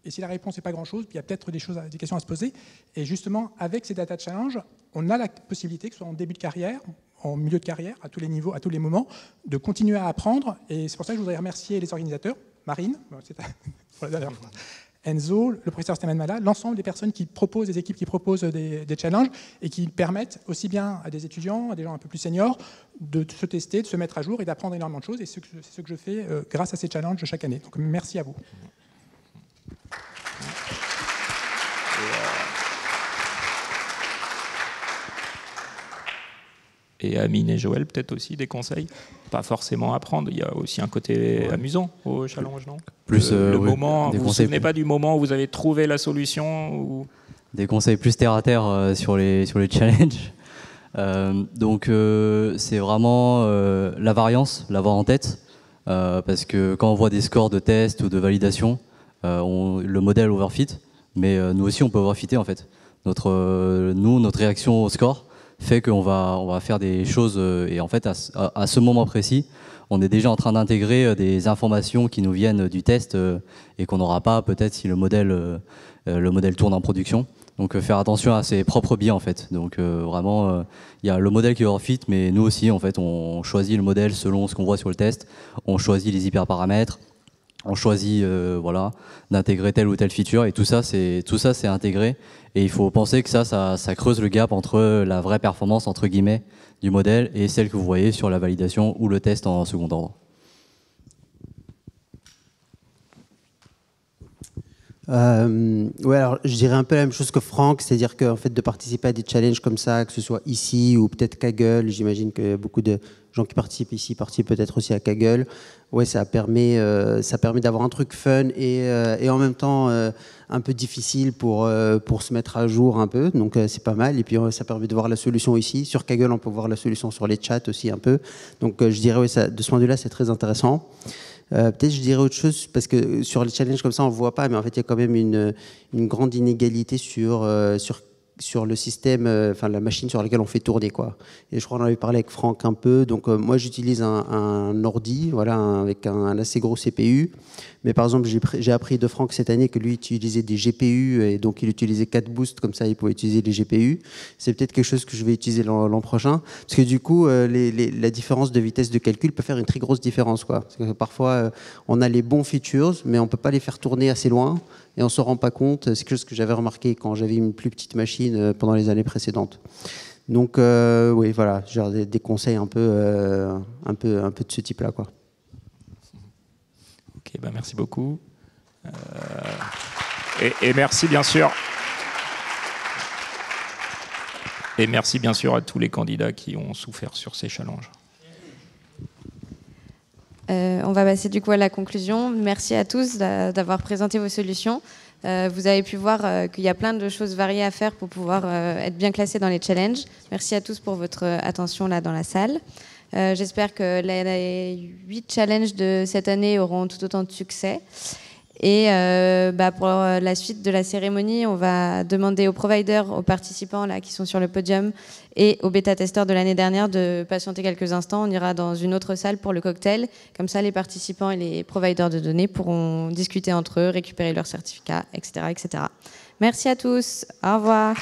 S10: Et si la réponse n'est pas grand-chose, il y a peut-être des questions à se poser. Et justement, avec ces Data Challenge, on a la possibilité, que ce soit en début de carrière, en milieu de carrière, à tous les niveaux, à tous les moments, de continuer à apprendre. Et c'est pour ça que je voudrais remercier les organisateurs, Marine, pour la dernière fois, Enzo, le professeur Stéphane Mala, l'ensemble des personnes qui proposent, des équipes qui proposent des challenges et qui permettent aussi bien à des étudiants, à des gens un peu plus seniors, de se tester, de se mettre à jour et d'apprendre énormément de choses. Et c'est ce que je fais grâce à ces challenges chaque année. Donc merci à vous.
S9: Et Amine et Joël, peut-être aussi des conseils. Pas forcément apprendre, il y a aussi un côté amusant au challenge, non?
S12: Plus,
S9: le
S12: oui,
S9: moment, vous ne vous souvenez pas du moment où vous avez trouvé la solution ou...
S12: Des conseils plus terre à terre sur les challenges. C'est vraiment la variance, l'avoir en tête, parce que quand on voit des scores de test ou de validation, le modèle overfit, mais nous aussi on peut overfitter en fait. Notre réaction au score fait qu'on va faire des choses et en fait à ce moment précis, on est déjà en train d'intégrer des informations qui nous viennent du test et qu'on n'aura pas peut-être si le modèle tourne en production. Donc faire attention à ses propres biais en fait. Donc vraiment, il y a le modèle qui overfit, mais nous aussi en fait, on choisit le modèle selon ce qu'on voit sur le test. On choisit les hyperparamètres, on choisit d'intégrer telle ou telle feature et tout ça c'est intégré. Et il faut penser que ça creuse le gap entre la vraie performance entre guillemets du modèle et celle que vous voyez sur la validation ou le test en second ordre.
S11: Ouais, alors je dirais un peu la même chose que Franck, c'est-à-dire qu'en fait de participer à des challenges comme ça, que ce soit ici ou peut-être Kaggle, j'imagine que beaucoup de gens qui participent ici participent peut-être aussi à Kaggle. Ouais, ça permet d'avoir un truc fun et en même temps un peu difficile pour se mettre à jour un peu, donc c'est pas mal. Et puis ça permet de voir la solution ici. Sur Kaggle, on peut voir la solution sur les chats aussi un peu. Donc je dirais ouais, ça, de ce point de vue-là, c'est très intéressant. Peut-être je dirais autre chose, parce que sur les challenges comme ça, on ne voit pas, mais en fait, il y a quand même une grande inégalité sur le système, enfin la machine sur laquelle on fait tourner, quoi. Et je crois qu'on en avait parlé avec Franck un peu. Donc moi, j'utilise un ordi, voilà, avec un assez gros CPU. Mais par exemple, j'ai appris de Franck cette année que lui utilisait des GPU, et donc il utilisait 4 boosts, comme ça il pouvait utiliser les GPU. C'est peut-être quelque chose que je vais utiliser l'an prochain, parce que du coup, la différence de vitesse de calcul peut faire une très grosse différence, quoi. Parce que parfois, on a les bons features, mais on ne peut pas les faire tourner assez loin, et on ne s'en rend pas compte. C'est quelque chose que j'avais remarqué quand j'avais une plus petite machine pendant les années précédentes. Donc oui, voilà, genre des conseils un peu de ce type-là, quoi.
S9: Ok, ben merci beaucoup. Et merci bien sûr. Et merci bien sûr à tous les candidats qui ont souffert sur ces challenges.
S5: On va passer du coup à la conclusion. Merci à tous d'avoir présenté vos solutions. Vous avez pu voir qu'il y a plein de choses variées à faire pour pouvoir être bien classé dans les challenges. Merci à tous pour votre attention là dans la salle. J'espère que les 8 challenges de cette année auront tout autant de succès. Et pour la suite de la cérémonie, on va demander aux providers, aux participants là, qui sont sur le podium et aux bêta-testeurs de l'année dernière de patienter quelques instants. On ira dans une autre salle pour le cocktail. Comme ça, les participants et les providers de données pourront discuter entre eux, récupérer leurs certificats, etc., etc. Merci à tous. Au revoir.